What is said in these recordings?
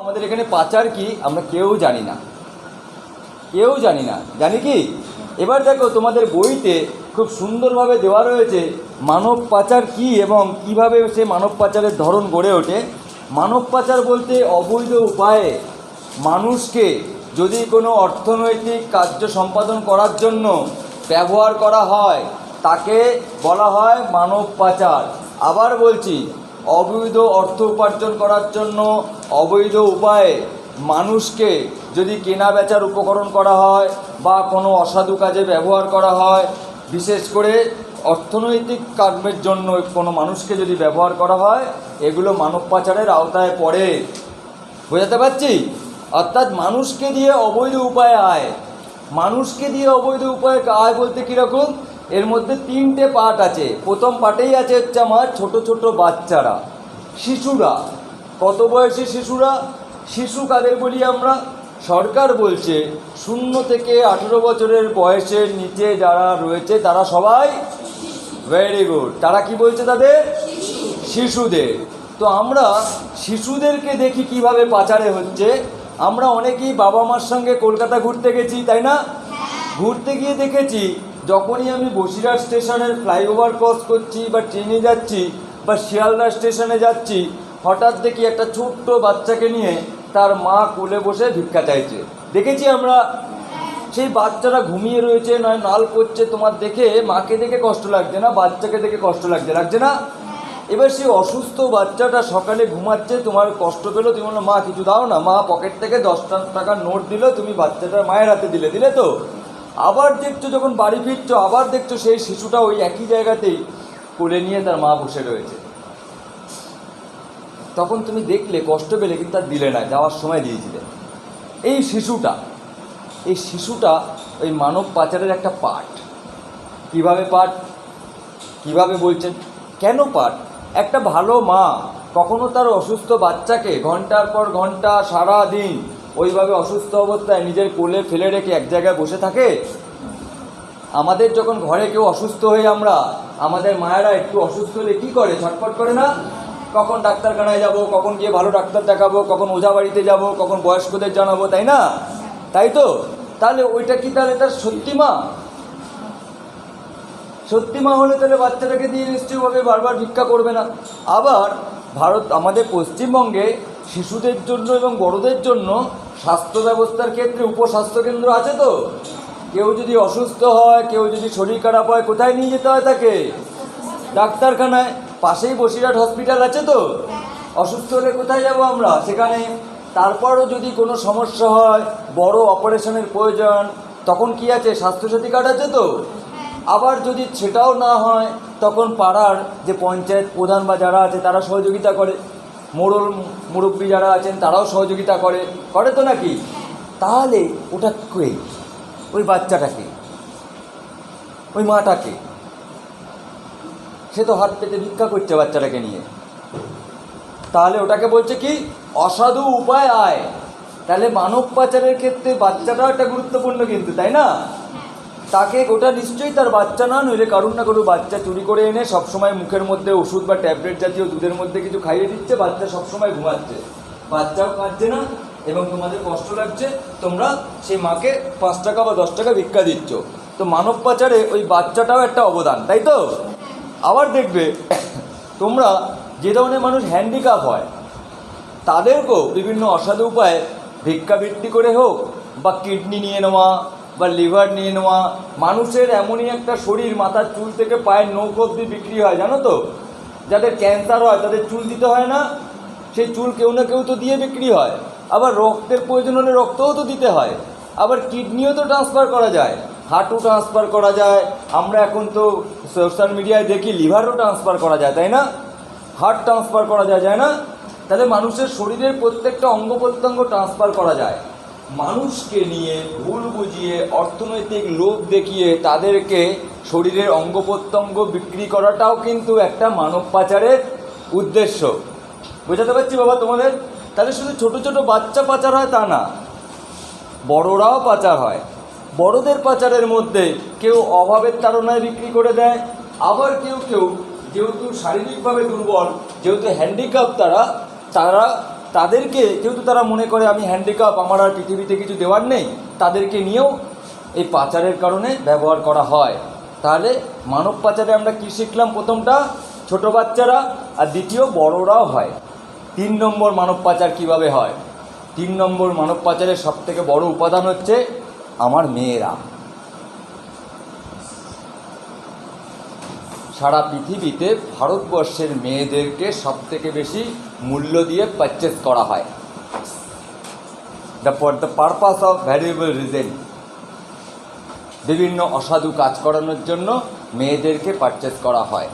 আমাদের এখানে পাচার কি আমরা কেউ জানি না, কেউ জানি না। জানি কি? এবার দেখো তোমাদের বইতে খুব সুন্দরভাবে দেওয়া রয়েছে মানব পাচার কি এবং কিভাবে সে মানব পাচারের ধরন গড়ে ওঠে। মানব পাচার বলতে অবৈধ উপায়ে মানুষকে যদি কোনো অর্থনৈতিক কার্য সম্পাদন করার জন্য ব্যবহার করা হয় তাকে বলা হয় মানব পাচার। আবার বলছি, অবৈধ অর্থ উপার্জন করার জন্য অবৈধ উপায়ে মানুষকে যদি কেনা বেচার উপকরণ করা হয় বা কোনো অসাধু কাজে ব্যবহার করা হয়, বিশেষ করে অর্থনৈতিক কর্মের জন্য কোনো মানুষকে যদি ব্যবহার করা হয়, এগুলো মানব পাচারের আওতায় পড়ে। বোঝাতে পারছি? অর্থাৎ মানুষকে দিয়ে অবৈধ উপায়ে আয়। মানুষকে দিয়ে অবৈধ উপায়ে আয় বলতে কীরকম? এর মধ্যে তিনটে পার্ট আছে। প্রথম পার্টেই আছে হচ্ছে আমার ছোট ছোট বাচ্চারা, শিশুরা। কত বয়সী শিশুরা? শিশু কাদের বলি আমরা? সরকার বলছে 0 থেকে 18 বছরের বয়সের নিচে যারা রয়েছে তারা সবাই, ভেরি গুড, তারা কি বলছে? তাদের শিশুদের। তো আমরা শিশুদেরকে দেখি কিভাবে পাচারে হচ্ছে। আমরা অনেকেই বাবা মার সঙ্গে কলকাতা ঘুরতে গেছি, তাই না? ঘুরতে গিয়ে দেখেছি যখনই আমি বসিরহাট স্টেশনের ফ্লাইওভার ক্রস করছি বা ট্রেনে যাচ্ছি বা শিয়ালদা স্টেশনে যাচ্ছি, হঠাৎ দেখি একটা ছোট্ট বাচ্চাকে নিয়ে তার মা কোলে বসে ভিক্ষা চাইছে। দেখেছি আমরা। সেই বাচ্চারা ঘুমিয়ে রয়েছে, নয় নাল করছে। তোমার দেখে, মাকে দেখে কষ্ট লাগছে না? বাচ্চাকে দেখে কষ্ট লাগছে, লাগছে না? এবার সেই অসুস্থ বাচ্চাটা সকালে ঘুমাচ্ছে, তোমার কষ্ট পেলো, তুমি বললো মা কিছু দাও না। মা পকেট থেকে 10 টাকার নোট দিল, তুমি বাচ্চাটার মায়ের হাতে দিলে, দিলে তো। আবার দেখছো যখন বাড়ি ফিরছো, আবার দেখছো সেই শিশুটা ওই একই জায়গাতেই কোলে নিয়ে তার মা বসে রয়েছে। তখন তুমি দেখলে, কষ্ট পেলে, কিন্তু তার দিলে না, যাওয়ার সময় দিয়েছিলে। এই শিশুটা ওই মানব পাচারের একটা পার্ট। কিভাবে পার্ট? কিভাবে বলছেন? কেন পার্ট? একটা ভালো মা কখনো তার অসুস্থ বাচ্চাকে ঘন্টার পর ঘন্টা সারা দিন ওইভাবে অসুস্থ অবস্থায় নিজের কোলে ফেলে রেখে এক জায়গায় বসে থাকে? আমাদের যখন ঘরে কেউ অসুস্থ হয়ে আমরা, আমাদের মায়েরা একটু অসুস্থ হলে কী করে? ছটফট করে না? কখন ডাক্তারখানায় যাব, কখন গিয়ে ভালো ডাক্তার দেখাবো, কখন ওঝা বাড়িতে যাব, কখন বয়স্কদের জানাবো, তাই না? তাই তো? তাহলে ওইটা কি তাহলে তার সত্যি মা? সত্যি মা হলে তাহলে বাচ্চাটাকে দিয়ে নিশ্চয়ইভাবে বারবার ভিক্ষা করবে না। আবার আমাদের পশ্চিমবঙ্গে শিশুদের জন্য এবং বড়দের জন্য স্বাস্থ্য ব্যবস্থার ক্ষেত্রে উপস্বাস্থ্যকেন্দ্র আছে তো। কেউ যদি অসুস্থ হয়, কেউ যদি শরীর খারাপ হয়, কোথায় নিয়ে যেতে হয় তাকে? ডাক্তারখানায়। পাশেই বসিরহাট হসপিটাল আছে তো। অসুস্থ হলে কোথায় যাব আমরা? সেখানে। তারপরও যদি কোনো সমস্যা হয়, বড় অপারেশনের প্রয়োজন, তখন কি আছে? স্বাস্থ্যসাথী কার্ড আছে তো। আবার যদি সেটাও না হয়, তখন পাড়ার যে পঞ্চায়েত প্রধান বা যারা আছে তারা সহযোগিতা করে, মুরব্বী যারা আছেন তারাও সহযোগিতা করে তো নাকি? তাহলে ওটা কে? ওই বাচ্চাটাকে, ওই মাটাকে। সে তো হাত পেতে ভিক্ষা করছে বাচ্চাটাকে নিয়ে। তাহলে ওটাকে বলছে কি? অসাধু উপায় আয়। তাহলে মানব পাচারের ক্ষেত্রে বাচ্চাটাও একটা গুরুত্বপূর্ণ কিন্তু, তাই না? তাকে ওটা নিশ্চয়ই তার বাচ্চা না, নইলে কারুর না কারুর বাচ্চা চুরি করে এনে সবসময় মুখের মধ্যে ওষুধ বা ট্যাবলেট জাতীয় দুধের মধ্যে কিছু খাইয়ে দিচ্ছে, বাচ্চা সবসময় ঘুমাচ্ছে, বাচ্চাও কাঁদছে না এবং তোমাদের কষ্ট লাগছে, তোমরা সেই মাকে 5 টাকা বা 10 টাকা ভিক্ষা দিচ্ছ। তো মানব পাচারে ওই বাচ্চাটাও একটা অবদান, তাই তো? আবার দেখবে তোমরা যে ধরনের মানুষ হ্যান্ডিক্যাপ হয় তাদেরকেও বিভিন্ন অসাধু উপায়ে ভিক্ষাবৃত্তি করে হোক বা কিডনি নিয়ে নেওয়া বা লিভার নিয়ে নেওয়া। মানুষের এমনই একটা শরীর, মাথার চুল থেকে পায়ের নখ অবধি বিক্রি হয়, জানো তো? যাদের ক্যান্সার হয় তাদের চুল দিতে হয় না? সেই চুল কেউ না কেউ তো দিয়ে বিক্রি হয়। আবার রক্তের প্রয়োজন হলে রক্তও তো দিতে হয়। আবার কিডনিও তো ট্রান্সফার করা যায়, হার্টও ট্রান্সফার করা যায়। আমরা এখন তো সোশ্যাল মিডিয়ায় দেখি লিভারও ট্রান্সফার করা যায়, তাই না? হার্ট ট্রান্সফার করা যায়, যায় না? তাহলে মানুষের শরীরের প্রত্যেকটা অঙ্গ প্রত্যঙ্গ ট্রান্সফার করা যায়। মানুষকে নিয়ে ভুল বুঝিয়ে, অর্থনৈতিক লোভ দেখিয়ে তাদেরকে শরীরের অঙ্গ প্রত্যঙ্গ বিক্রি করাটাও কিন্তু একটা মানব পাচারের উদ্দেশ্য। বোঝাতে পারছি বাবা তোমাদের? তাহলে শুধু ছোট ছোট বাচ্চা পাচার হয় তা না, বড়রাও পাচার হয়। বড়দের পাচারের মধ্যে কেউ অভাবের তাড়নায় বিক্রি করে দেয়, আবার কেউ যেহেতু শারীরিকভাবে দুর্বল, যেহেতু হ্যান্ডিক্যাপ তারা তাদেরকে যেহেতু তারা মনে করে আমি হ্যান্ডিক্যাপ, আমার আর পৃথিবীতে কিছু দেওয়ার নেই, তাদেরকে নিয়েও এই পাচারের কারণে ব্যবহার করা হয়। তাহলে মানব পাচারে আমরা কী শিখলাম? প্রথমটা ছোট বাচ্চারা, আর দ্বিতীয় বড়রাও হয়। 3 নম্বর মানব পাচার কিভাবে হয়? 3 নম্বর মানব পাচারের সবথেকে বড় উপাদান হচ্ছে আমার মেয়েরা। সারা পৃথিবীতে ভারতবর্ষের মেয়েদেরকে সবথেকে বেশি মূল্য দিয়ে পারচেস করা হয়। For the purpose of valuable reason, বিভিন্ন অসাধু কাজ করানোর জন্য মেয়েদেরকে পারচেস করা হয়,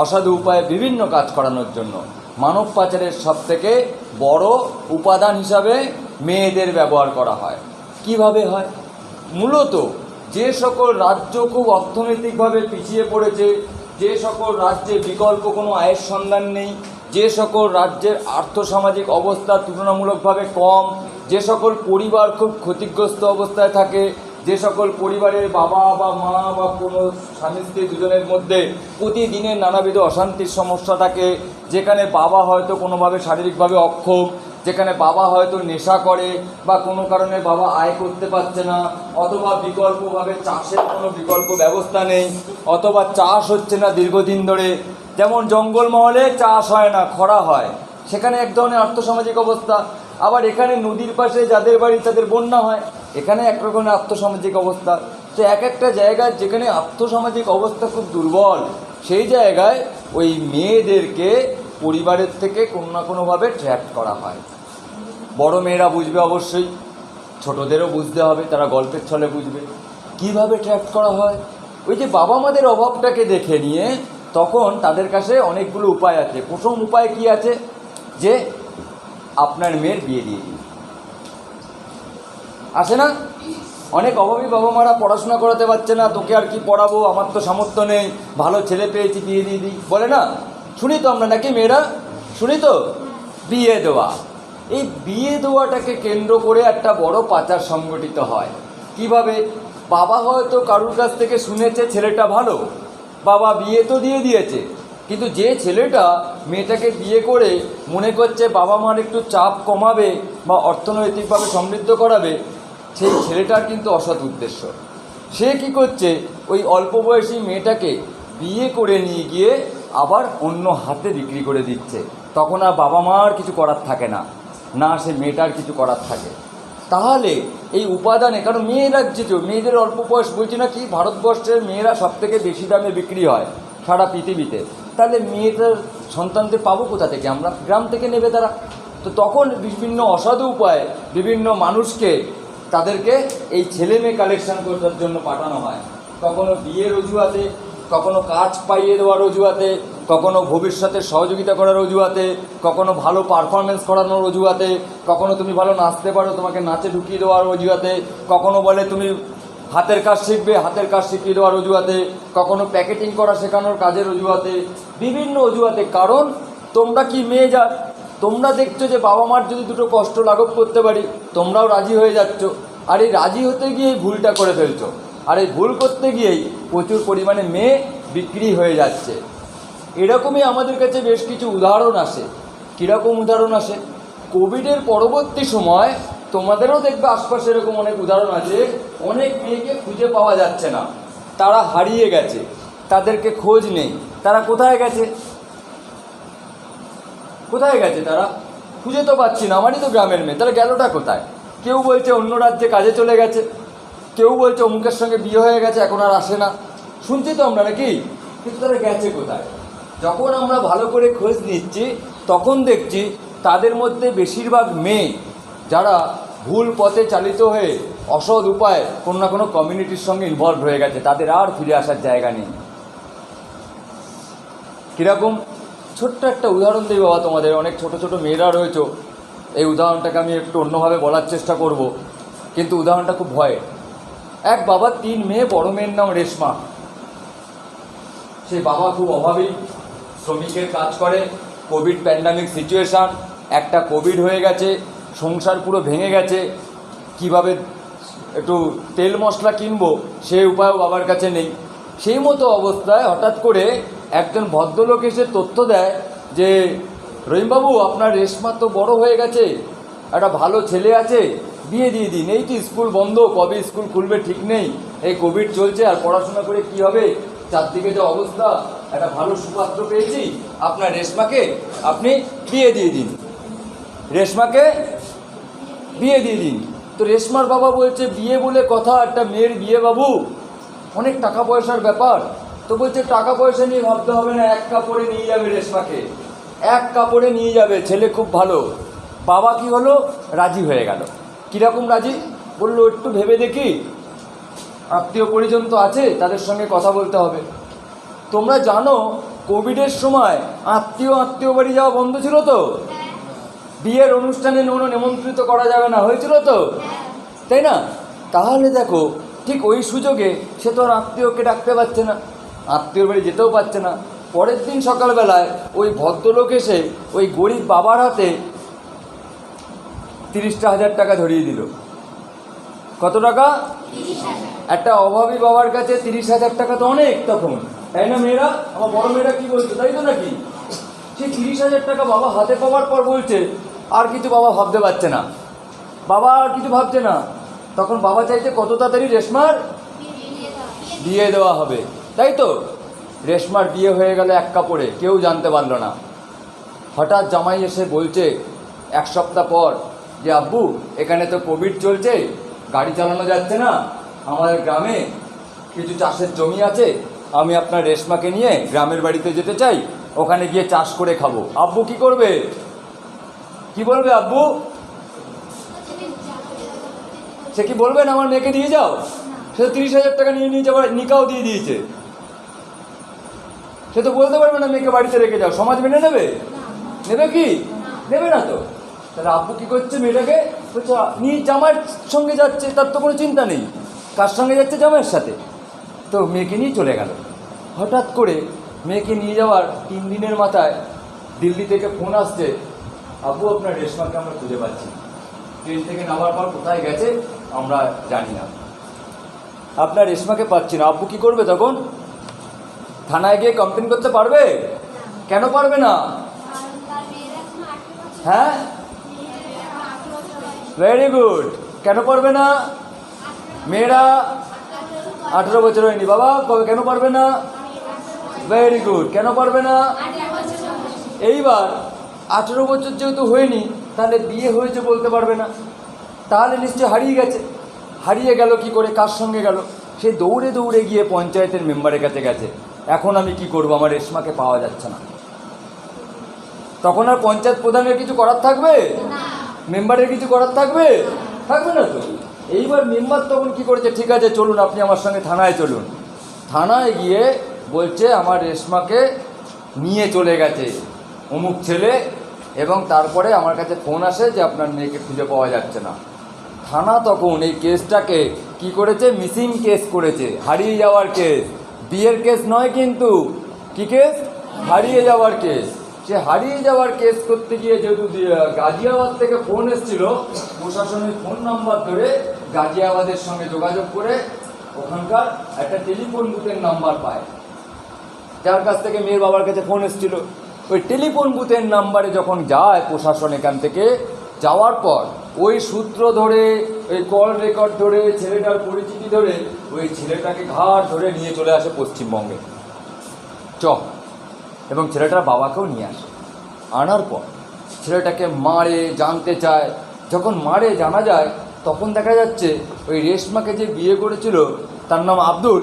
অসাধু উপায়ে বিভিন্ন কাজ করানোর জন্য। মানব পাচারের সবথেকে বড় উপাদান হিসাবে মেয়েদের ব্যবহার করা হয়। কিভাবে হয়? মূলত যে সকল রাজ্য খুব অর্থনৈতিকভাবে পিছিয়ে পড়েছে, যে সকল রাজ্যে বিকল্প কোনো আয়ের সন্ধান নেই, যে সকল রাজ্যের আর্থসামাজিক অবস্থা তুলনামূলকভাবে কম, যে সকল পরিবার খুব ক্ষতিগ্রস্ত অবস্থায় থাকে, যে সকল পরিবারের বাবা বা মা বা কোনো স্বামী স্ত্রী দুজনের মধ্যে প্রতিদিনের নানাবিধ অশান্তির সমস্যা থাকে, যেখানে বাবা হয়তো কোনোভাবে শারীরিকভাবে অক্ষম, যেখানে বাবা হয়তো নেশা করে বা কোনো কারণে বাবা আয় করতে পারছে না, অথবা বিকল্পভাবে চাষের কোনো বিকল্প ব্যবস্থা নেই, অথবা চাষ হচ্ছে না দীর্ঘদিন ধরে, যেমন জঙ্গলমহলে চাষ হয় না, খরা হয়, সেখানে এক ধরনের আর্থসামাজিক অবস্থা। আবার এখানে নদীর পাশে যাদের বাড়ি তাদের বন্যা হয়, এখানে এক রকমের আর্থসামাজিক অবস্থা। তো এক একটা জায়গায় যেখানে আর্থসামাজিক অবস্থা খুব দুর্বল, সেই জায়গায় ওই মেয়েদেরকে পরিবারের থেকে কোনো না কোনোভাবে ট্র্যাপ করা হয়। বড় মেয়েরা বুঝবে অবশ্যই, ছোটদেরও বুঝতে হবে, তারা গল্পের ছলে বুঝবে কিভাবে ট্র্যাপ করা হয়। ওই যে বাবা মাদের অভাবটাকে দেখে নিয়ে তখন তাদের কাছে অনেকগুলো উপায় আছে। প্রথম উপায় কি আছে? যে আপনার মেয়ের বিয়ে দিয়ে দিন। আসে না? অনেক অভাবী বাবা মারা পড়াশোনা করাতে পারছে না, তোকে আর কি পড়াবো, আমার তো সামর্থ্য নেই, ভালো ছেলে পেয়েছি, বিয়ে দিয়ে দিই, বলে না? শুনি তো আমরা, নাকি মেয়েরা শুনি তো? বিয়ে দেওয়া, এই বিয়ে দেওয়াটাকে কেন্দ্র করে একটা বড় পাচার সংগঠিত হয়। কিভাবে? বাবা হয়তো কারুর কাছ থেকে শুনেছে ছেলেটা ভালো, বাবা বিয়ে তো দিয়ে দিয়েছে, কিন্তু যে ছেলেটা মেয়েটাকে বিয়ে করে মনে করছে বাবা মার একটু চাপ কমাবে বা অর্থনৈতিকভাবে সমৃদ্ধ করাবে, সেই ছেলেটার কিন্তু অসৎ উদ্দেশ্য। সে কি করছে? ওই অল্প বয়সী মেয়েটাকে বিয়ে করে নিয়ে গিয়ে আবার অন্য হাতে বিক্রি করে দিচ্ছে। তখন আর বাবা মার কিছু করার থাকে না, না সে মেয়েটার কিছু করার থাকে। তাহলে এই উপাদানে, কারণ মেয়েরা যেহেতু, মেয়েদের অল্প বয়স, বলছি না কি ভারতবর্ষের মেয়েরা সবথেকে বেশি দামে বিক্রি হয় সারা পৃথিবীতে, তাহলে মেয়েটার সন্তানদের পাবো কোথা থেকে? আমরা গ্রাম থেকে নেবে তারা। তো তখন বিভিন্ন অসাধু উপায়ে বিভিন্ন মানুষকে তাদেরকে এই ছেলে মেয়ে কালেকশন করার জন্য পাঠানো হয়। কখনো বিয়ের অজুহাতে, কখনো কাজ পাইয়ে দেওয়ার অজুহাতে, কখনো ভবিষ্যতে সহযোগিতা করার অজুহাতে, কখনো ভালো পারফরমেন্স করানোর অজুহাতে, কখনো তুমি ভালো নাচতে পারো তোমাকে নাচে ঢুকিয়ে দেওয়ার অজুহাতে, কখনো বলে তুমি হাতের কাজ শিখবে, হাতের কাজ শিখিয়ে দেওয়ার অজুহাতে, কখনো প্যাকেটিং করা শেখানোর কাজের অজুহাতে, বিভিন্ন অজুহাতে। কারণ তোমরা কি মেয়ে জাত, তোমরা দেখছো যে বাবা মার যদি দুটো কষ্ট লাঘব করতে পারি, তোমরাও রাজি হয়ে যাচ্ছ। আর এই রাজি হতে গিয়েই ভুলটা করে ফেলছো, আর এই ভুল করতে গিয়েই প্রচুর পরিমাণে মেয়ে বিক্রি হয়ে যাচ্ছে। এরকমই আমাদের কাছে বেশ কিছু উদাহরণ আসে। কীরকম উদাহরণ আসে? কোভিডের পরবর্তী সময় তোমাদেরও দেখবে আশপাশে এরকম অনেক উদাহরণ আছে। অনেক মেয়েকে খুঁজে পাওয়া যাচ্ছে না, তারা হারিয়ে গেছে, তাদেরকে খোঁজ নেই। তারা কোথায় গেছে? কোথায় গেছে তারা? খুঁজে তো পাচ্ছি না, আমারই তো গ্রামের মেয়ে, তারা গেলোটা কোথায়? কেউ বলছে অন্য রাজ্যে কাজে চলে গেছে, কেউ বলছে অমুকের সঙ্গে বিয়ে হয়ে গেছে, এখন আর আসে না। শুনছি তো আমরা, নাকি? কিন্তু তারা গেছে কোথায়? যখন আমরা ভালো করে খোঁজ নিচ্ছি তখন দেখছি তাদের মধ্যে বেশিরভাগ মেয়ে যারা ভুল পথে চালিত হয়ে অসৎ উপায়ে কোনো না কোনো কমিউনিটির সঙ্গে ইনভলভ হয়ে গেছে, তাদের আর ফিরে আসার জায়গা নেই। কীরকম? ছোট্ট একটা উদাহরণ দিই বাবা তোমাদের, অনেক ছোট ছোট মেয়েরা রয়েছে, এই উদাহরণটাকে আমি একটু অন্যভাবে বলার চেষ্টা করব, কিন্তু উদাহরণটা খুব ভয়ের। এক বাবার 3 মেয়ে, বড় মেয়ের নাম রেশমা। সেই বাবা খুব অভাবী, শ্রমিকের কাজ করে, কোভিড প্যান্ডামিক সিচুয়েশান, একটা কোভিড হয়ে গেছে, সংসার পুরো ভেঙে গেছে, কিভাবে একটু তেল মশলা কিনবো সেই উপায়ও বাবার কাছে নেই। সেই মতো অবস্থায় হঠাৎ করে একজন ভদ্রলোক এসে তথ্য দেয় যে রহিমবাবু, আপনার রেশমা তো বড় হয়ে গেছে, একটা ভালো ছেলে আছে, বিয়ে দিয়ে দিন। এই তো স্কুল বন্ধ, কবে স্কুল খুলবে ঠিক নেই, এই কোভিড চলছে, আর পড়াশোনা করে কি হবে, চারদিকে যে অবস্থা, একটা ভালো সুপাত্র পেয়েছি, আপনার রেশমাকে আপনি বিয়ে দিয়ে দিন, রেশমাকে বিয়ে দিয়ে দিন। তো রেশমার বাবা বলছে, বিয়ে বলে কথা, একটা মেয়ের বিয়ে বাবু, অনেক টাকা পয়সার ব্যাপার। তো বলছে, টাকা পয়সা নিয়ে ভাবতে হবে না, এক কাপড়ে নিয়ে যাবে রেশমাকে, এক কাপড়ে নিয়ে যাবে, ছেলে খুব ভালো। বাবা কি হলো, রাজি হয়ে গেল। কীরকম রাজি? বললো, একটু ভেবে দেখি, আত্মীয় পরিজন তো আছে, তাদের সঙ্গে কথা বলতে হবে। তোমরা জানো কোভিডের সময় আত্মীয় বাড়ি যাওয়া বন্ধ ছিল তো, বিয়ের অনুষ্ঠানে কোনো নিমন্ত্রিত করা যাবে না, হয়েছিল তো, তাই না? তাহলে দেখো, ঠিক ওই সুযোগে সে তো আর আত্মীয়কে ডাকতে পারছে না, আত্মীয়র বাড়ি যেতেও পারছে না। পরের দিন সকালবেলায় ওই ভদ্রলোক এসে ওই গরিব বাবার হাতে 30,000 টাকা ধরিয়ে দিল। কত টাকা? একটা অভাবী বাবার কাছে 30,000 টাকা তো অনেক তখন, তাই না মেয়েরা? আমার বড় মেয়েরা কি বলছে, তাই তো নাকি? সেই 30,000 টাকা বাবা হাতে পাওয়ার পর বলছে, আর কিছু বাবা ভাবতে পারছে না, বাবা আর কিছু ভাবছে না। তখন বাবা চাইছে কত তাড়াতাড়ি রেশমার বিয়ে দেওয়া হবে, তাই তো? রেশমার বিয়ে হয়ে গেল এক কাপড়ে, কেউ জানতে পারলো না। হঠাৎ জামাই এসে বলছে 1 সপ্তাহ পর যে, আব্বু, এখানে তো কোভিড চলছে, গাড়ি চালানো যাচ্ছে না, আমাদের গ্রামে কিছু চাষের জমি আছে, আমি আপনার রেশমাকে নিয়ে গ্রামের বাড়িতে যেতে চাই, ওখানে গিয়ে চাষ করে খাবো। আব্বু কি করবে, কি বলবে আব্বু? সে কি বলবেন আমার মেয়েকে দিয়ে যাও? সে তো 30,000 টাকা নিয়ে যাবার নিকাও দিয়ে দিয়েছে, সে তো বলতে পারবে না মেয়েকে বাড়িতে রেখে যাও। সমাজ মেনে নেবে? নেবে কি? নেবে না তো। তাহলে আব্বু কী করছে, মেয়েটাকে বলছে নিয়ে জামাইয়ের সঙ্গে যাচ্ছে, তার তো কোনো চিন্তা নেই, কার সঙ্গে যাচ্ছে, জামাইয়ের সাথে। তো মেয়েকে নিয়ে চলে গেল। হঠাৎ করে মেয়েকে নিয়ে যাওয়ার 3 দিনের মাথায় দিল্লি থেকে ফোন আসছে, আব্বু, আপনার রেশমাকে আমরা খুঁজে পাচ্ছি, ট্রেন থেকে নামার পর কোথায় গেছে আমরা জানি না, আপনার রেশমাকে পাচ্ছি না। আব্বু কী করবে তখন? থানায় গিয়ে কমপ্লেন করতে পারবে? কেন পারবে না? হ্যাঁ, ভেরি গুড। কেন পারবে না? মেয়েরা 18 বছর হয়নি বাবা, কেন পারবে না? Very good. কেন পারবে না? এইবার 18 বছর যেহেতু হয়নি, তাহলে বিয়ে হয়েছে বলতে পারবে না, তাহলে নিশ্চয়ই হারিয়ে গেছে। হারিয়ে গেল কি করে, কার সঙ্গে গেল? সে দৌড়ে দৌড়ে গিয়ে পঞ্চায়েতের মেম্বারের কাছে গেছে, এখন আমি কি করব, আমার রেশমাকে পাওয়া যাচ্ছে না। তখন আর পঞ্চায়েত প্রধানের কিছু করার থাকবে? মেম্বারের কিছু করার থাকবে? থাকবে না তো। এইবার মেম্বার তখন কি করেছে, ঠিক আছে চলুন, আপনি আমার সঙ্গে থানায় চলুন। থানায় গিয়ে বলছে, আমার রেশমাকে নিয়ে চলে গেছে অমুক ছেলে, এবং তারপরে আমার কাছে ফোন আসে যে আপনার মেয়েকে খুঁজে পাওয়া যাচ্ছে না। থানা তখন এই কেসটাকে কি করেছে, মিসিং কেস করেছে, হারিয়ে যাওয়ার কেস। বিয়ের কেস নয় কিন্তু, কি কেস? হারিয়ে যাওয়ার কেস। সে হারিয়ে যাওয়ার কেস করতে গিয়ে যেহেতু গাজিয়াবাদ থেকে ফোন এসেছিল, প্রশাসনের ফোন নাম্বার ধরে গাজিয়াবাদের সঙ্গে যোগাযোগ করে ওখানকার একটা টেলিফোন বুথের নাম্বার পায়, যার কাছ থেকে মেয়ের বাবার কাছে ফোন এসেছিল। ওই টেলিফোন বুথের নাম্বারে যখন যায় প্রশাসন, এখান থেকে যাওয়ার পর ওই সূত্র ধরে, ওই কল রেকর্ড ধরে, ছেলেটার পরিচিতি ধরে, ওই ছেলেটাকে ঘাট ধরে নিয়ে চলে আসে পশ্চিমবঙ্গে এবং ছেলেটার বাবাকেও নিয়ে আসে। আনার পর ছেলেটাকে মারে, জানতে চায়। যখন মারে, জানা যায়, তখন দেখা যাচ্ছে ওই রেশমাকে যে বিয়ে করেছিল তার নাম আব্দুল,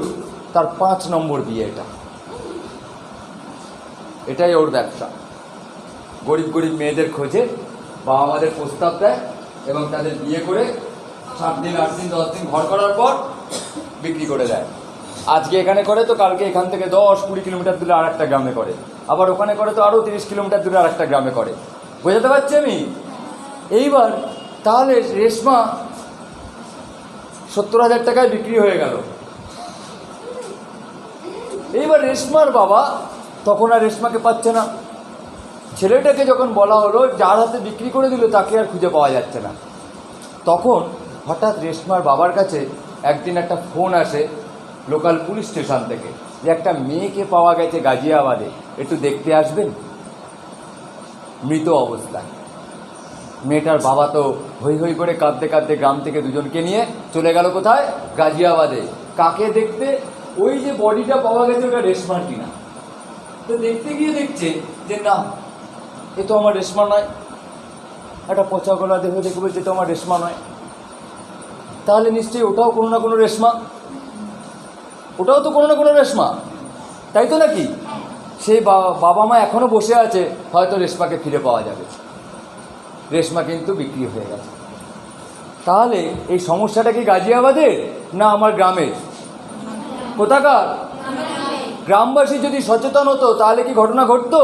তার 5 নম্বর বিয়ে এটা। এটাই ওর ব্যবসা। গরিব গরিব মেয়েদের খোঁজে, বাবা মাদের প্রস্তাব দেয় এবং তাদের বিয়ে করে 7 দিন 8 দিন 10 দিন ঘর করার পর বিক্রি করে দেয়। আজকে এখানে করে তো কালকে এখান থেকে 10-20 কিলোমিটার দূরে আর একটা গ্রামে করে, আবার ওখানে করে তো আরও 30 কিলোমিটার দূরে আর একটা গ্রামে করে। বোঝাতে পারছি আমি? এইবার তাহলে রেশমা 70,000 টাকায় বিক্রি হয়ে গেল। এইবার রেশমার বাবা তখন আর রেশমাকে পাচ্ছে না। ছেলেটাকে যখন বলা হলো, যার হাতে বিক্রি করে দিল তাকে আর খুঁজে পাওয়া যাচ্ছে না, তখন হঠাৎ রেশমার বাবার কাছে একদিন একটা ফোন আসে লোকাল পুলিশ স্টেশন থেকে, যে একটা মেয়েকে পাওয়া গেছে গাজিয়াবাদে, একটু দেখতে আসবেন। মৃত অবস্থায়। মেয়েটার বাবা তো হই হই করে কাঁদতে কাঁদতে গ্রাম থেকে দুজনকে নিয়ে চলে গেল কোথায়? গাজিয়াবাদে। কাকে দেখতে? ওই যে বডিটা পাওয়া গেছে ওটা রেশমার কিনা। তো দেখতে গিয়ে দেখছে যে না, এ তো আমার রেশমা নয়। একটা পচা গলা দেহ দেখে বলছে তো আমার রেশমা নয়। তাহলে নিশ্চয়ই ওটাও কোনো না কোনো রেশমা, ওটাও তো কোনো না কোনো রেশমা, তাই তো নাকি? সেই বাবা মা এখনও বসে আছে, হয়তো রেশমাকে ফিরে পাওয়া যাবে। রেশমা কিন্তু বিক্রি হয়ে গেছে। তাহলে এই সমস্যাটা কি গাজিয়াবাদের না আমার গ্রামের? কোথাকার? গ্রামবাসী যদি সচেতন হতো তাহলে কি ঘটনা ঘটতো?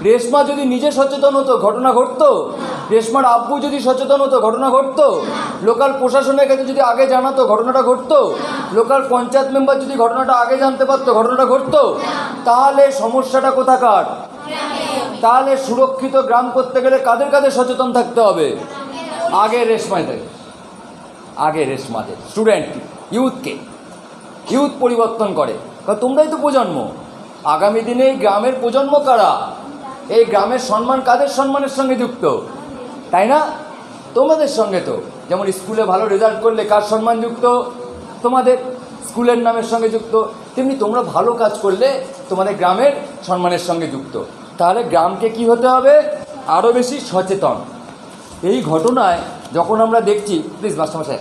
রেশমা যদি নিজে সচেতন হতো ঘটনা ঘটতো? রেশমার আব্বু যদি সচেতন হতো ঘটনা ঘটতো? লোকাল প্রশাসনের কাছে যদি আগে জানাতো ঘটনাটা ঘটতো? লোকাল পঞ্চায়েত মেম্বার যদি ঘটনাটা আগে জানতে পারতো ঘটনাটা ঘটতো? তাহলে সমস্যাটা কোথাকার? তাহলে সুরক্ষিত গ্রাম করতে গেলে কাদের কাদের সচেতন থাকতে হবে? আগে রেশমাদের, আগে রেশমাদের স্টুডেন্ট ইউথকে। ইউথ পরিবর্তন করে, কারণ তোমরাই তো প্রজন্ম। আগামী দিনে এই গ্রামের প্রজন্ম কারা? এই গ্রামের সম্মান কাদের সম্মানের সঙ্গে যুক্ত? তাই না? তোমাদের সঙ্গে তো। যেমন স্কুলে ভালো রেজাল্ট করলে কার সম্মান যুক্ত? তোমাদের স্কুলের নামের সঙ্গে যুক্ত। তেমনি তোমরা ভালো কাজ করলে তোমাদের গ্রামের সম্মানের সঙ্গে যুক্ত। তাহলে গ্রামকে কি হতে হবে? আরও বেশি সচেতন। এই ঘটনায় যখন আমরা দেখছি, প্লিজ মাস্টারমশাই,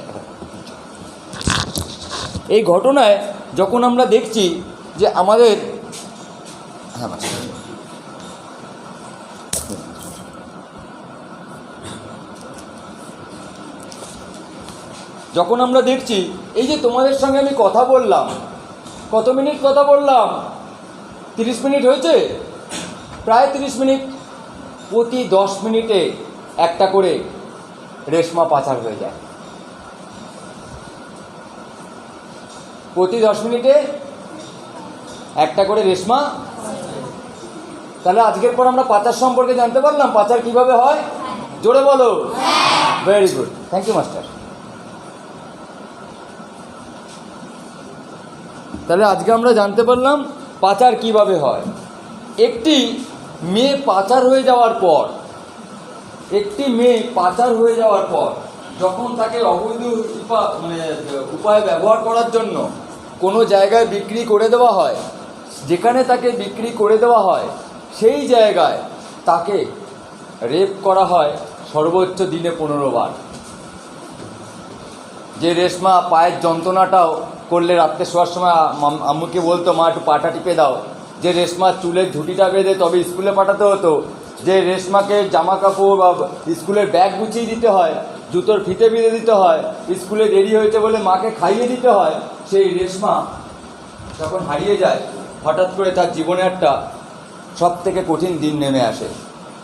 এই ঘটনায় যখন আমরা দেখছি যে আমাদের যখন আমরা দেখছি এই যে তোমাদের সঙ্গে আমি কথা বললাম, কত মিনিট কথা বললাম? 30 মিনিট হয়েছে, প্রায় 30 মিনিট। প্রতি 10 মিনিটে একটা করে রেশমা পাচার হয়ে যায়। প্রতি 10 মিনিটে একটা করে রেশমা। তাহলে আজকের পর আমরা পাচার সম্পর্কে জানতে পারলাম, পাচার কিভাবে হয়। জোরে বলো। Very good, thank you master. তাহলে আজকে আমরা জানতে পারলাম পাচার কিভাবে হয়। একটি মেয়ে পাচার হয়ে যাওয়ার পর, একটি মেয়ে পাচার হয়ে যাওয়ার পর যখন তাকে অবৈধ উপায় ব্যবহার করার জন্য কোনো জায়গায় বিক্রি করে দেওয়া হয়, যেখানে তাকে বিক্রি করে দেওয়া হয় সেই জায়গায় তাকে রেপ করা হয় সর্বোচ্চ দিনে 15 বার। যে রেশমা পায়ের যন্ত্রণাটাও করলে রাত্রে শোয়ার সময় আম্মুকে বলতো মা একটু পাটা টিপে দাও, যে রেশমার চুলের ঝুঁটিটা বেঁধে তবে স্কুলে পাঠাতে হতো, যে রেশমাকে জামা কাপড় বা স্কুলের ব্যাগ গুছিয়ে দিতে হয়, জুতোর ফিতে বেঁধে দিতে হয়, স্কুলে দেরি হয়েছে বলে মাকে খাইয়ে দিতে হয়, সেই রেশমা যখন হারিয়ে যায় হঠাৎ করে তার জীবনে একটা সব থেকে কঠিন দিন নেমে আসে।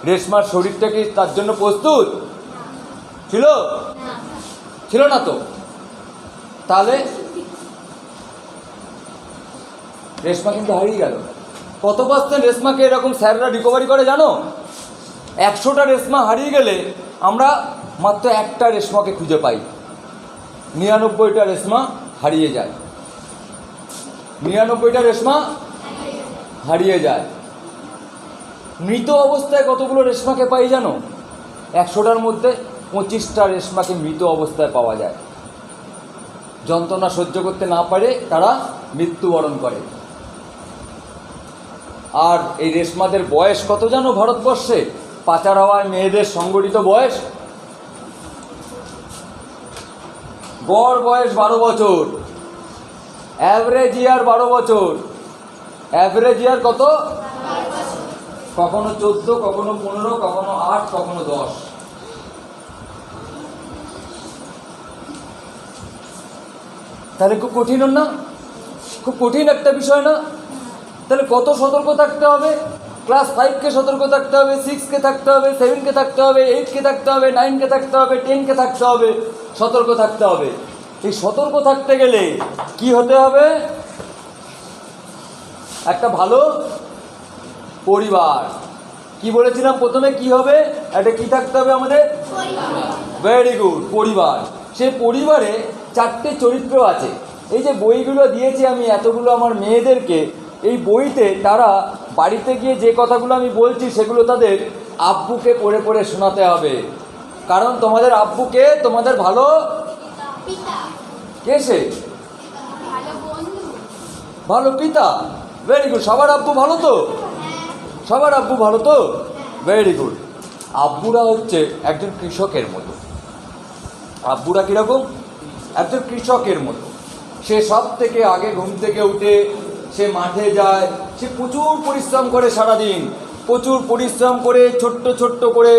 রেশমার শরীরটা কি তার জন্য প্রস্তুত ছিল? ছিল না তো। তাহলে রেশমা কিন্তু হারিয়ে গেল। কত পার্সেন্ট রেশমাকে এরকম স্যাররা রিকভারি করে জানো? 100টা রেশমা হারিয়ে গেলে আমরা মাত্র একটা রেশমাকে খুঁজে পাই, 99টা রেশমা হারিয়ে যায়। 99টা রেশমা হারিয়ে যায়। মৃত অবস্থায় কতগুলো রেশমাকে পাই জানো? 100টার মধ্যে 25টা রেশমাকে মৃত অবস্থায় পাওয়া যায়। যন্ত্রণা সহ্য করতে না পারে তারা মৃত্যুবরণ করে। আর এই রেশমাদের বয়স কত জানো ভারতবর্ষে? পাচার হওয়ায় মেয়েদের সংগঠিত বয়স, গড় বয়স 12 বছর, অ্যাভারেজ ইয়ার 12 বছর। অ্যাভারেজ ইয়ার কত? কখনো 14, কখনো 15, কখনো 8, কখনো 10। তাহলে খুব কঠিন না? খুব কঠিন একটা বিষয় না? তাহলে কত সতর্ক থাকতে হবে? ক্লাস 5কে সতর্ক থাকতে হবে, 6কে থাকতে হবে, 7কে থাকতে হবে, 8কে থাকতে হবে, 9কে থাকতে হবে, 10কে থাকতে হবে, সতর্ক থাকতে হবে। এই সতর্ক থাকতে গেলে কি হতে হবে? একটা ভালো পরিবার। কি বলেছিলাম প্রথমে? কি হবে? একটা কি থাকতে হবে আমাদের? ভেরি গুড, পরিবার। সেই পরিবারে 4টে চরিত্র আছে। এই যে বইগুলো দিয়েছি আমি এতগুলো আমার মেয়েদেরকে, এই বইতে তারা বাড়িতে গিয়ে যে কথাগুলো আমি বলছি সেগুলো তাদের আব্বুকে পড়ে পড়ে শোনাতে হবে, কারণ তোমাদের আব্বুকে তোমাদের ভালো কে সে ভালো পিতা। Very good. সবার আব্বু ভালো তো? সবার আব্বু ভালো তো? Very good. আব্বুরা হচ্ছে একজন কৃষকের মতো। আব্বুরা কীরকম? একজন কৃষকের মতো। সে সব থেকে আগে ঘুম থেকে উঠে সে মাঠে যায়, সে প্রচুর পরিশ্রম করে সারাদিন, প্রচুর পরিশ্রম করে ছোট্ট ছোট্ট করে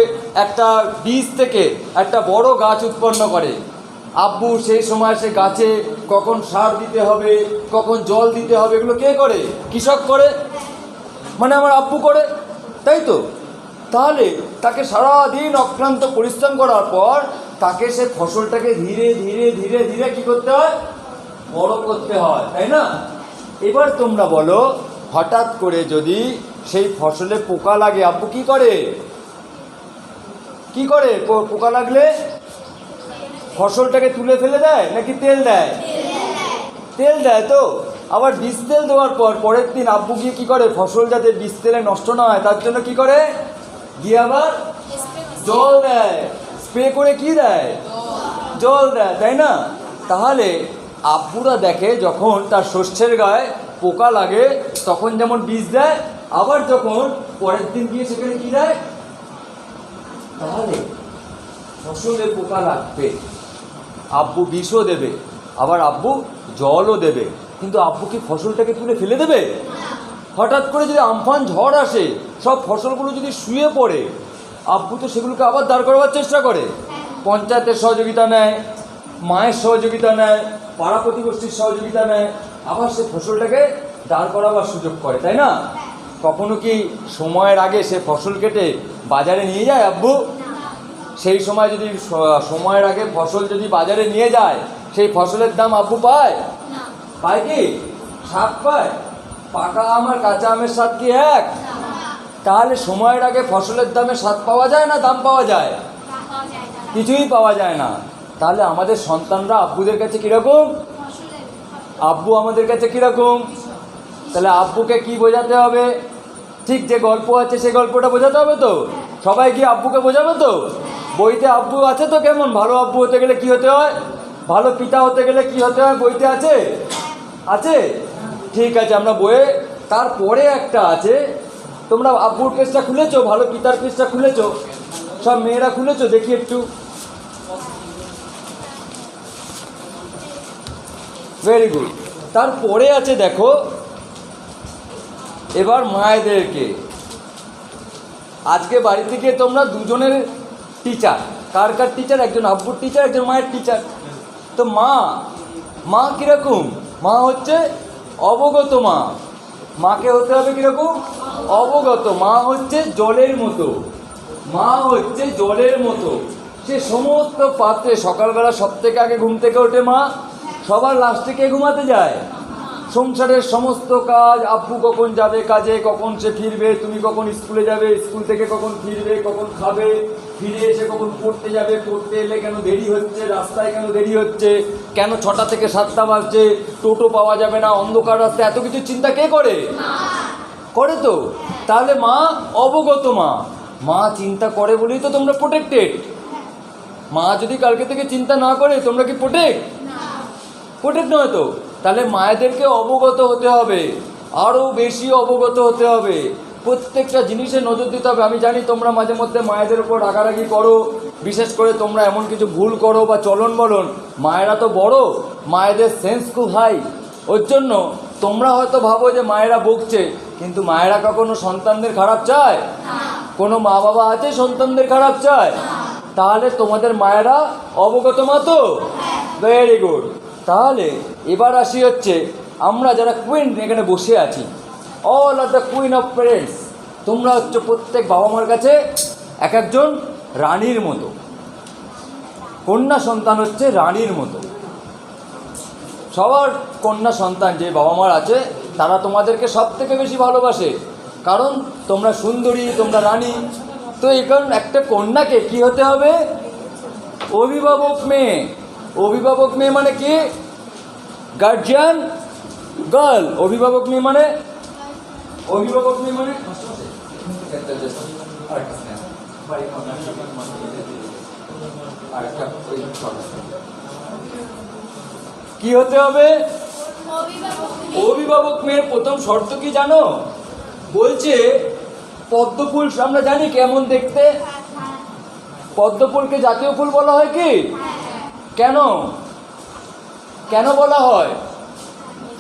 একটা বীজ থেকে একটা বড় গাছ উৎপন্ন করে। আব্বু সেই সময় সে গাছে কখন সার দিতে হবে, কখন জল দিতে হবে, এগুলো কে করে? কৃষক করে, মানে আমার আব্বু করে, তাই তো? তাহলে তাকে সারাদিন অক্লান্ত পরিশ্রম করার পর তাকে সে ফসলটাকে ধীরে ধীরে ধীরে ধীরে কী করতে হয়? বড় করতে হয়, তাই না? এবার তোমরা বলো, হঠাৎ করে যদি সেই ফসলে পোকা লাগে, আব্বু কি করে? কি করে? পোকা লাগলে ফসলটাকে তুলে ফেলে দেয় নাকি তেল দেয়? তেল দেয় তো। আবার বীজ তেল দেওয়ার পর পরের দিন আব্বু গিয়ে কী করে? ফসল যাতে বীজ তেলে নষ্ট না হয় তার জন্য কি করে? গিয়ে আবার জল দেয়। স্প্রে করে কি দেয়? জল দেয়, তাই না? তাহলে আব্বুরা দেখে যখন তার শস্যের গায়ে পোকা লাগে তখন যেমন বীজ দেয়, আবার যখন পরের দিন গিয়ে সেখানে কি দেয়? তাহলে ফসলে পোকা লাগবে, আব্বু বিষও দেবে, আবার আব্বু জলও দেবে, কিন্তু আব্বু কি ফসলটাকে তুলে ফেলে দেবে? হঠাৎ করে যদি আমফান ঝড় আসে, সব ফসলগুলো যদি শুয়ে পড়ে, আব্বু তো সেগুলোকে আবার দাঁড় করাবার চেষ্টা করে। পঞ্চায়েতের সহযোগিতা নেয়, মায়ের সহযোগিতা নেয়, পাড়া প্রতিবেশীর সহযোগিতা নেয়, আবার সে ফসলটাকে দাঁড় করাবার সুযোগ করে, তাই না? কখনো কি সময়ের আগে সে ফসল কেটে বাজারে নিয়ে যায় আব্বু? সেই সময় যদি সময়ের আগে ফসল যদি বাজারে নিয়ে যায়, সেই ফসলের দাম আব্বু পায়? পায় কি? স্বাদ পায়? পাকা আম আর কাঁচা আমের স্বাদ কি এক? তাহলে সময়ের আগে ফসলের দামে স্বাদ পাওয়া যায় না দাম পাওয়া যায়? কিছুই পাওয়া যায় না। তাহলে আমাদের সন্তানরা আব্বুদের কাছে কীরকম? আব্বু আমাদের কাছে কীরকম? তাহলে আব্বুকে কি বোঝাতে হবে? ঠিক যে গল্প আছে সেই গল্পটা বোঝাতে হবে তো। সবাই কি আব্বুকে বোঝাবে তো? বইতে আব্বু আছে তো কেমন? ভালো আব্বু হতে গেলে কি হতে হয়? ভালো পিতা হতে গেলে কি হতে হয়? বইতে আছে? আছে? ঠিক আছে, আমরা বইয়ে তারপরে একটা আছে। তোমরা আব্বুর পেজটা খুলেছো? ভালো পিতার পেজটা খুলেছো? সব মেয়েরা খুলেছো? দেখি একটু। Very good. তারপরে আছে দেখো, এবার মায়েদেরকে। আজকে বাড়ি থেকে তোমরা দুজনের টিচার। কার কার টিচার? একজন আব্বুর টিচার, একজন মায়ের টিচার। তো মা কীরকম? মা হচ্ছে অবগত মা। মাকে হতে হবে কীরকম? অবগত। মা হচ্ছে জলের মতো। মা হচ্ছে জলের মতো। সে সমস্ত পাত্রে সকালবেলা সব থেকে আগে ঘুম থেকে ওঠে মা, সবার লাস্টে কে ঘুমাতে যায়? সংসারের সমস্ত কাজ, আব্বু কখন যাবে কাজে, কখন সে ফিরবে, তুমি কখন স্কুলে যাবে, স্কুল থেকে কখন ফিরবে, কখন খাবে, ফিরে এসে কখন পড়তে যাবে, পড়তে এলে কেন দেরি হচ্ছে, রাস্তায় কেন দেরি হচ্ছে, কেন 6টা থেকে 7টা বাজছে, টোটো পাওয়া যাবে না, অন্ধকার রাস্তায়, এত কিছু চিন্তা কে করে? করে তো। তাহলে মা অবগত মা। মা চিন্তা করে বলেই তো তোমরা প্রোটেক্টেড। মা যদি কালকে থেকে চিন্তা না করে তোমরা কি প্রোটেক্ট নয় তো। তাহলে মায়েদেরকে অবগত হতে হবে, আরও বেশি অবগত হতে হবে, প্রত্যেকটা জিনিসে নজর দিতে হবে। আমি জানি তোমরা মাঝে মধ্যে মায়েদের উপর রাগারাগি করো, বিশেষ করে তোমরা এমন কিছু ভুল করো বা চলন বলন। মায়েরা তো বড়, মায়েদের সেন্স খুব হাই, ওর জন্য তোমরা হয়তো ভাবো যে মায়েরা বকছে, কিন্তু মায়েরা কখনো সন্তানদের খারাপ চায়? কোনো মা বাবা আছে সন্তানদের খারাপ চায়? তাহলে তোমাদের মায়েরা অবগত মা তো? Very good. তাহলে এবার আসি হচ্ছে আমরা যারা কুইন এখানে বসে আছি, all are the queen of parents. তোমরা হচ্ছে প্রত্যেক বাবা মার কাছে এক একজন রানীর মতো। কন্যা সন্তান হচ্ছে রানীর মতো। সবার কন্যা সন্তান যে বাবা মার আছে তারা তোমাদেরকে সব থেকে বেশি ভালোবাসে, কারণ তোমরা সুন্দরী, তোমরা রানী। তো এই কারণ একটা কন্যাকে কি হতে হবে? অভিভাবক মেয়ে। অভিভাবক মেয়ে মানে কি? Guardian girl. অভিভাবক মেয়ে মানে কি হতে হবে? অভিভাবক মেয়ের প্রথম শর্ত কি জানো? বলছে পদ্ম ফুল আমরা জানি কেমন দেখতে। পদ্ম ফুলকে জাতীয় ফুল বলা হয় কি? কেন কেন বলা হয়?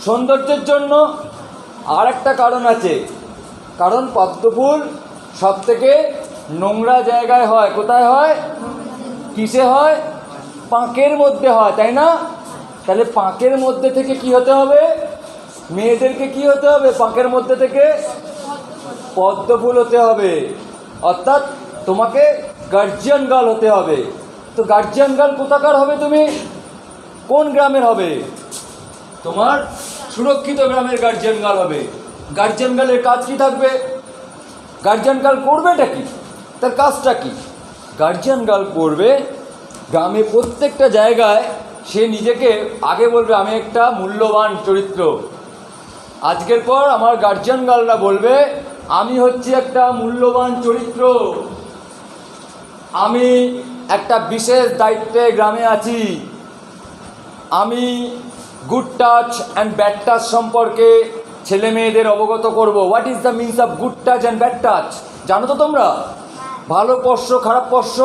সৌন্দর্যের জন্য। আর একটা কারণ আছে, কারণ পদ্ম ফুল সব থেকে নোংরা জায়গায় হয়। কোথায় হয়? কিসে হয়? পাঁকের মধ্যে হয়, তাই না? তাহলে পাঁকের মধ্যে থেকে কি হতে হবে? মেয়েদেরকে কি হতে হবে? পাঁকের মধ্যে থেকে পদ্ম ফুল হতে হবে। অর্থাৎ তোমাকে গার্জিয়ান গার্ল হতে হবে। তো গার্জিয়ান গার্ল কোথাকার হবে? তুমি কোন গ্রামের হবে? তোমার সুরক্ষিত গ্রামের গার্জিয়ান গার্ল হবে। গার্জিয়ান গার্লের কাজ কি থাকবে? গার্জিয়ান গার্ল করবেটা কি? তার কাজটা কি? গার্জিয়ান গার্ল করবে গ্রামে প্রত্যেকটা জায়গায় সে নিজেকে আগে বলবে আমি একটা মূল্যবান চরিত্র। আজকের পর আমার গার্জিয়ান গার্লরা বলবে আমি হচ্ছি একটা মূল্যবান চরিত্র, আমি একটা বিশেষ দায়িত্বে গ্রামে আছি, আমি good touch and bad touch সম্পর্কে ছেলে মেয়েদের অবগত করব। What is the means of good touch and bad touch? জানো তো তোমরা? ভালো স্পর্শ খারাপ স্পর্শ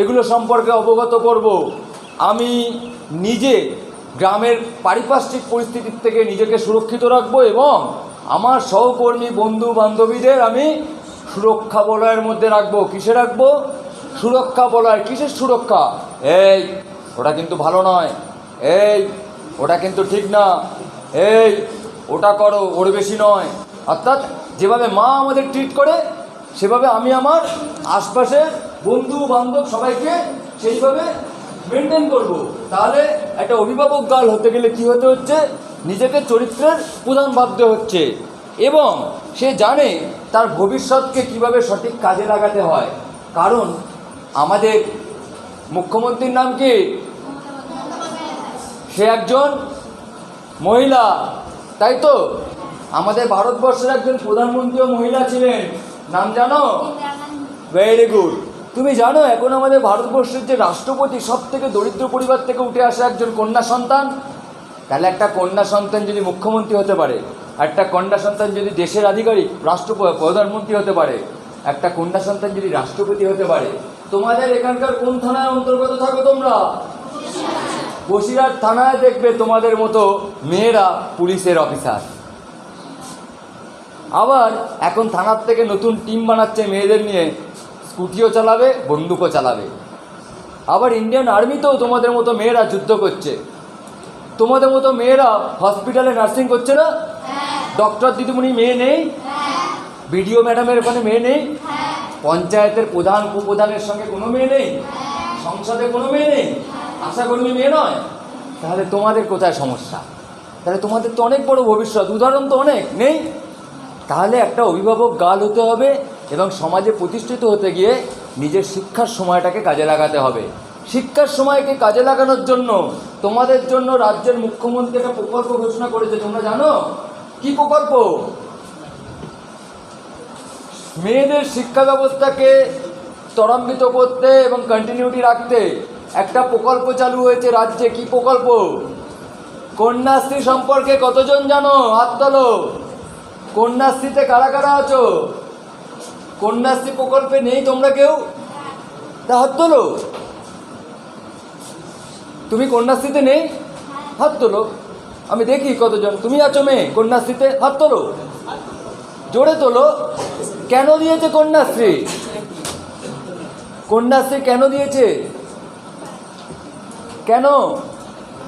এগুলো সম্পর্কে অবগত করব। আমি নিজে গ্রামের পারিপার্শ্বিক পরিস্থিতির থেকে নিজেকে সুরক্ষিত রাখবো এবং আমার সহকর্মী বন্ধু বান্ধবীদের আমি সুরক্ষা বলয়ের মধ্যে রাখবো। কিসে রাখবো? সুরক্ষা বলয়। কিসের সুরক্ষা? এই ওটা কিন্তু ভালো নয়, এই ওটা কিন্তু ঠিক না, এই ওটা করো, ওর বেশি নয়। অর্থাৎ যেভাবে মা আমাদের ট্রিট করে সেভাবে আমি আমার আশপাশের বন্ধু বান্ধব সবাইকে সেইভাবে মেনটেন করব। তাহলে একটা অভিভাবক গার্ল হতে গেলে কি হতে হচ্ছে? নিজেকে চরিত্রের প্রধান ভাবতে হচ্ছে এবং সে জানে তার ভবিষ্যৎকে কিভাবে সঠিক কাজে লাগাতে হয়। কারণ আমাদের মুখ্যমন্ত্রীর নাম কি? সে একজন মহিলা, তাই তো? আমাদের ভারতবর্ষের একজন প্রধানমন্ত্রীও মহিলা ছিলেন, নাম জানো? Very good. তুমি জানো এখন আমাদের ভারতবর্ষের যে রাষ্ট্রপতি সব থেকে দরিদ্র পরিবার থেকে উঠে আসা একজন কন্যা সন্তান। তাহলে একটা কন্যা সন্তান যদি মুখ্যমন্ত্রী হতে পারে, একটা কন্যা সন্তান যদি দেশের আধিকারিক প্রধানমন্ত্রী হতে পারে, একটা কন্যা সন্তান যদি রাষ্ট্রপতি হতে পারে, তোমাদের এখানকার কোন থানার অন্তর্গত থাকো তোমরা? বসিরহাট থানায় দেখবে তোমাদের মতো মেয়েরা পুলিশের অফিসার। আবার এখন থানার থেকে নতুন টিম বানাচ্ছে মেয়েদের নিয়ে, স্কুটিও চালাবে, বন্দুকও চালাবে। আবার ইন্ডিয়ান আর্মিতেও তোমাদের মতো মেয়েরা যুদ্ধ করছে, তোমাদের মতো মেয়েরা হসপিটালে নার্সিং করছে না? ডক্টর দিদিমণি মেয়ে নেই? বিডিও ম্যাডামের ওখানে মেয়ে নেই? পঞ্চায়েতের প্রধান উপপ্রধানের সঙ্গে কোনো মেয়ে নেই? সংসদে কোনো মেয়ে নেই? আশাকর্মী মেয়ে নয়? তাহলে তোমাদের কোথায় সমস্যা? তাহলে তোমাদের তো অনেক বড় ভবিষ্যৎ, উদাহরণ তো অনেক নেই? তাহলে একটা অভিভাবক গার্ল হতে হবে এবং সমাজে প্রতিষ্ঠিত হতে গিয়ে নিজের শিক্ষার সময়টাকে কাজে লাগাতে হবে। শিক্ষার সময়কে কাজে লাগানোর জন্য তোমাদের জন্য রাজ্যের মুখ্যমন্ত্রী একটা প্রকল্প ঘোষণা করেছে, তোমরা জানো? কি প্রকল্প? মেয়েদের শিক্ষা ব্যবস্থাকে ত্বরান্বিত করতে এবং কন্টিনিউটি রাখতে একটা প্রকল্প চালু হয়েছে রাজ্যে। কি প্রকল্প? কন্যাশ্রী সম্পর্কে কতজন জানো? হাত তোলো। কন্যাশ্রীতে কারা কারা আছো? কন্যাশ্রী প্রকল্পে নেই তোমরা কেউ? তা হাত তোলো। তুমি কন্যাশ্রীতে নেই? হাত তোলো, আমি দেখি কতজন। তুমি আছো মেয়ে কন্যাশ্রীতে? হাত তোলো, জোরে তোলো। কেন দিয়েছে কন্যাশ্রী? কন্যাশ্রী কেন দিয়েছে? কেন?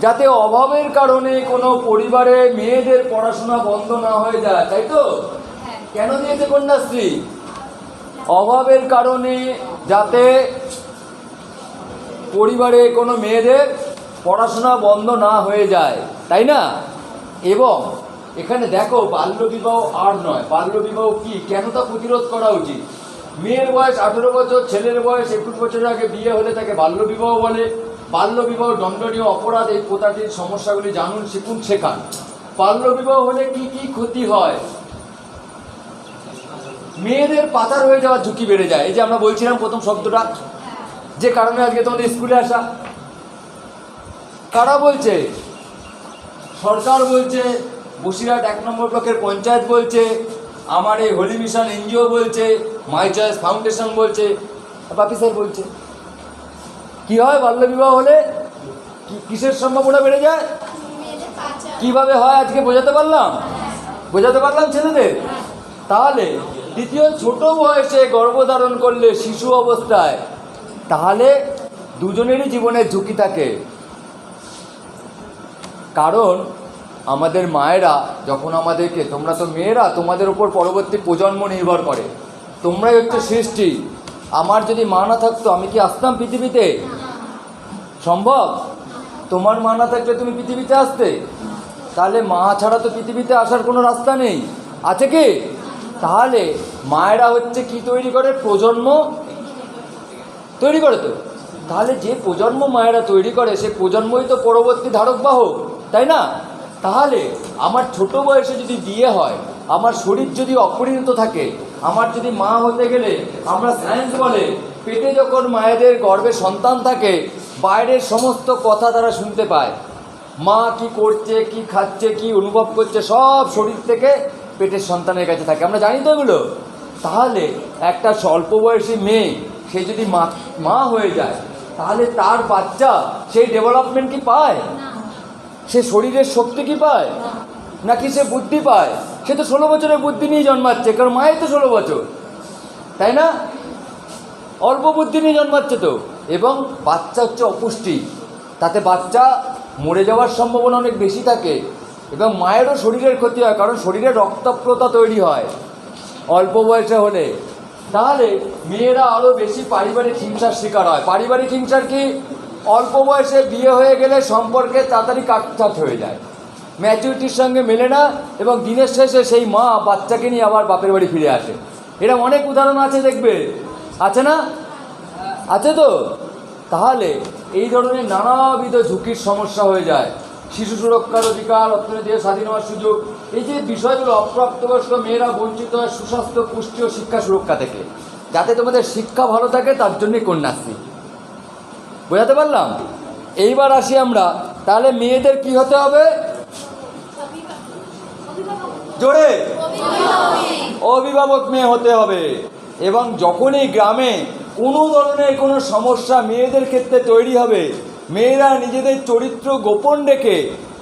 যাতে অভাবের কারণে কোনো পরিবারে মেয়েদের পড়াশোনা বন্ধ না হয়ে যায়, তাই তো? কেন দিয়েছে কন্যাশ্রী? অভাবের কারণে যাতে পরিবারে কোনো মেয়েদের পড়াশোনা বন্ধ না হয়ে যায়, তাই না? এবং এখানে দেখো বাল্যবিবাহ আর নয়। বাল্যবিবাহ কি, কেন তা প্রতিরোধ করা উচিত। মেয়ের বয়স 18 বছর, ছেলের বয়স 21 বছরের আগে বিয়ে হলে তাকে বাল্যবিবাহ বলে। বাল্যবিবাহ দণ্ডনীয় অপরাধ। এই প্রথাটির সমস্যাগুলি জানুন, শিখুন, শেখান। বাল্যবিবাহ হলে কি কি ক্ষতি হয়? মেয়েদের পাচার হয়ে যাওয়ার ঝুঁকি বেড়ে যায়। এই যে আমরা বলছিলাম প্রথম শব্দটা, যে কারণে আজকে তোমাদের স্কুলে আসা। কারা বলছে? সরকার বলছে, বসিরহাট 1 নম্বর ব্লকের পঞ্চায়েত বলছে, আমার এই হোলি মিশন এনজিও বলছে, মাই চয়েস ফাউন্ডেশন বলছে, বাপি স্যার বলছে। কি হয় বাল্যবিবাহ হলে? কিসের সম্ভাবনা বেড়ে যায়? কিভাবে হয় আজকে বোঝাতে পারলাম? ছেলেদের? তাহলে দ্বিতীয়, ছোট বয়সে গর্ভধারণ করলে শিশু অবস্থায়, তাহলে দুজনেরই জীবনের ঝুঁকি থাকে। কারণ আমাদের মায়েরা যখন আমাদেরকে, তোমরা তো মেয়েরা, তোমাদের উপর পরবর্তী প্রজন্ম নির্ভর করে, তোমরাই হচ্ছে সৃষ্টি। আমার যদি মা না থাকতো আমি কি আসতাম পৃথিবীতে? সম্ভব? তোমার মা না থাকলে তুমি পৃথিবীতে আসতে? তাহলে মা ছাড়া তো পৃথিবীতে আসার কোনো রাস্তা নেই, আছে কি? তাহলে মায়েরা হচ্ছে কি তৈরি করে? প্রজন্ম তৈরি করে। তো তাহলে যে প্রজন্ম মায়েরা তৈরি করে, সে প্রজন্মই তো পরবর্তী ধারক বাহক, তাই না? তাহলে আমার ছোট বয়সে যদি বিয়ে হয়, আমার শরীর যদি অপরিণত থাকে, আমার যদি মা হতে গেলে, আমরা সায়েন্স বলে পেটে যখন মায়েদের গর্ভে সন্তান থাকে, বাইরের সমস্ত কথা তারা শুনতে পায়। মা কি করছে, কি খাচ্ছে, কি অনুভব করছে, সব শরীর থেকে পেটের সন্তানের কাছে থাকে। আমরা জানি তো এগুলো। তাহলে একটা স্বল্প বয়সী মেয়ে, সে যদি মা হয়ে যায়, তাহলে তার বাচ্চা সেই ডেভেলপমেন্ট কি পায়? সে শরীরের শক্তি কি পায়? নাকি সে বুদ্ধি পায়? সে তো 16 বছরের বুদ্ধি নিয়ে জন্মাচ্ছে, কারণ মায়ের তো 16 বছর, তাই না? অল্প বুদ্ধি নিয়ে জন্মাচ্ছে তো। এবং বাচ্চা হচ্ছে অপুষ্টি, তাতে বাচ্চা মরে যাওয়ার সম্ভাবনা অনেক বেশি থাকে। এবং মায়েরও শরীরের ক্ষতি হয়, কারণ শরীরে রক্তাপ্লতা তৈরি হয় অল্প বয়সে হলে। তাহলে মেয়েরা আরও বেশি পারিবারিক হিংসার শিকার হয়। পারিবারিক হিংসার কি? অল্প বয়সে বিয়ে হয়ে গেলে সম্পর্কে তাড়াতাড়ি কাটছাট হয়ে যায়, ম্যাচুরিটির সঙ্গে মেলে না, এবং দিনের শেষে সেই মা বাচ্চাকে নিয়ে আবার বাপের বাড়ি ফিরে আসে। এরকম অনেক উদাহরণ আছে, দেখবে, আছে না? আছে তো। তাহলে এই ধরনের নানাবিধ ঝুঁকির সমস্যা হয়ে যায়। শিশু সুরক্ষার অধিকার, অর্থনীতির স্বাধীন হওয়ার সুযোগ, এই যে বিষয়গুলো, অপ্রাপ্তবয়স্ক মেয়েরা বঞ্চিত হয় সুস্বাস্থ্য, পুষ্টি ও শিক্ষা সুরক্ষা থেকে। যাতে তোমাদের শিক্ষা ভালো থাকে, তার জন্যই কন্যাশ্রী। বোঝাতে পারলাম? এইবার আসি আমরা, তাহলে মেয়েদের কি হতে হবে? জোরে, অভিভাবক মেয়ে হতে হবে। এবং যখনই গ্রামে কোনো ধরনের কোনো সমস্যা মেয়েদের ক্ষেত্রে তৈরি হবে, মেয়েরা নিজেদের চরিত্র গোপন রেখে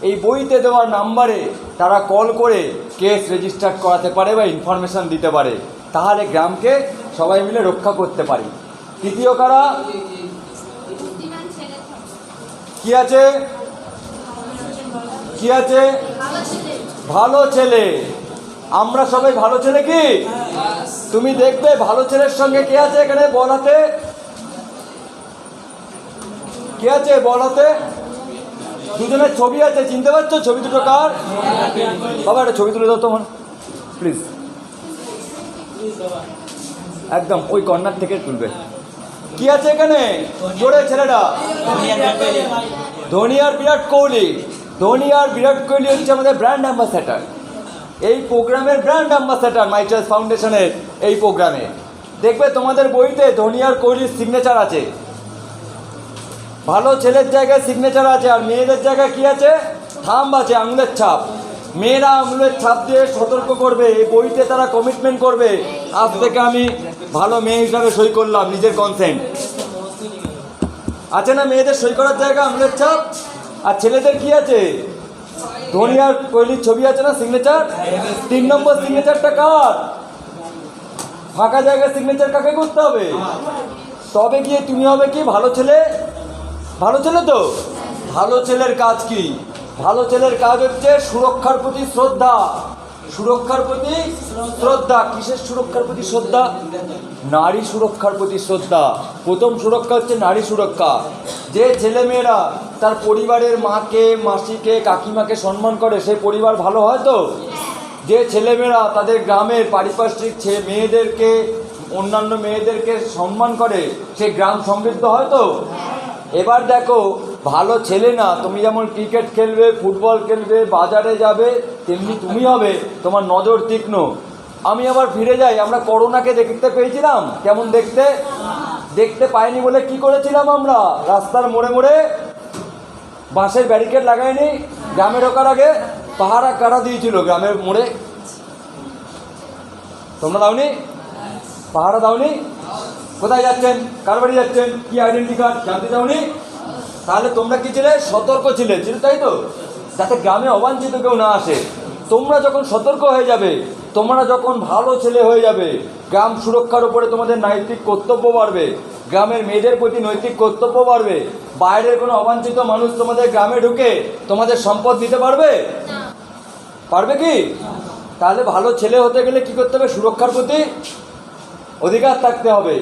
এই বইতে দেওয়া নাম্বারে তারা কল করে কেস রেজিস্টার করাতে পারে বা ইনফরমেশান দিতে পারে। তাহলে গ্রামকে সবাই মিলে রক্ষা করতে পারি। তৃতীয় কারা? কি আছে? কি আছে? ভালো ছেলে। আমরা সবাই ভালো ছেলে কি? তুমি দেখবে ভালো ছেলের সঙ্গে কে আছে এখানে? বল হাতে কে আছে? বল হাতে। দুজনের ছবি আছে, চিনতে পারছো? ছবি দুটো কার? বাবা একটা ছবি তুলে দাও তোমার, প্লিজ। একদম ওই কর্নার থেকে তুলবে। কি আছে এখানে? জোরে ছেলেটা। ধোনি আর বিরাট কোহলি। ধোনি আর বিরাট কোহলি হচ্ছে আমাদের ব্র্যান্ড অ্যাম্বাসেডার, এই প্রোগ্রামের ব্র্যান্ড অ্যাম্বাসেডার মাই চয়েস ফাউন্ডেশনের এই প্রোগ্রামে। দেখবে তোমাদের বইতে ধোনি আর কোহলির সিগনেচার আছে। ভালো ছেলের জায়গায় সিগনেচার আছে, আর মেয়েদের জায়গায় কি আছে? থাম্ব আছে, আঙুলের ছাপ। মেয়েরা আঙুলের ছাপ দিয়ে সতর্ক করবে, এই বইতে তারা কমিটমেন্ট করবে, আজ থেকে আমি ভালো মেয়ে হিসাবে সই করলাম, নিজের কনসেন্ট আছে না? মেয়েদের সই করার জায়গা আঙুলের ছাপ। আর ছেলেদের কি আছে? ধোনি আর কোহলির ছবি আছে না, সিগনেচার। 3 নম্বর সিগনেচারটা কার? ফাঁকা জায়গায় সিগনেচার কাকে করতে হবে? তবে গিয়ে তুমি হবে কি ভালো ছেলে। ভালো ছেলে তো। ভালো ছেলের কাজ কি? ভালো ছেলের কাজ হচ্ছে সুরক্ষার প্রতি শ্রদ্ধা। সুরক্ষার প্রতি শ্রদ্ধা। কিসের সুরক্ষার প্রতি শ্রদ্ধা? নারী সুরক্ষার প্রতি শ্রদ্ধা। প্রথম সুরক্ষা হচ্ছে নারী সুরক্ষা। যে ছেলেমেয়েরা তার পরিবারের মাকে, মাসিকে, কাকিমাকে সম্মান করে, সেই পরিবার ভালো হয় তো। যে ছেলেমেয়েরা তাদের গ্রামের পারিপার্শ্বিক মেয়েদেরকে, অন্যান্য মেয়েদেরকে সম্মান করে, সেই গ্রাম সমৃদ্ধ হয় তো। এবার দেখো, ভালো ছেলে না, তুমি যেমন ক্রিকেট খেলবে, ফুটবল খেলবে, বাজারে যাবে, তেমনি তুমি হবে, তোমার নজর তীক্ষ্ণ, আমি আবার ফিরে যাই, আমরা করোনাকে দেখতে পেয়েছিলাম কেমন দেখতে? দেখতে পাইনি বলে কি করেছিলাম আমরা? রাস্তার মোড়ে মোড়ে বাঁশের ব্যারিকেড লাগাইনি? গ্রামে ঢোকার আগে পাহারা কাটা দিয়েছিল গ্রামের মোড়ে, তোমরা দাওনি? পাহারা দাওনি? কোথায় যাচ্ছেন, কার বাড়ি যাচ্ছেন, কি আইডেন্টি কার্ড জানতে চাওনি? তাহলে তোমরা কি ছিলে? সতর্ক ছিলে, তাই তো, যাতে গ্রামে অবাঞ্ছিত কেউ না আসে। তোমরা যখন সতর্ক হয়ে যাবে, তোমরা যখন ভালো ছেলে হয়ে যাবে, গ্রাম সুরক্ষার উপরে তোমাদের নৈতিক কর্তব্য বাড়বে, গ্রামের মেয়েদের প্রতি নৈতিক কর্তব্য বাড়বে। বাইরের কোনো অবাঞ্ছিত মানুষ তোমাদের গ্রামে ঢুকে তোমাদের সম্পদ নিতে পারবে? পারবে কি? তাহলে ভালো ছেলে হতে গেলে কি করতে হবে? সুরক্ষার প্রতি অধিকার থাকতে হবে।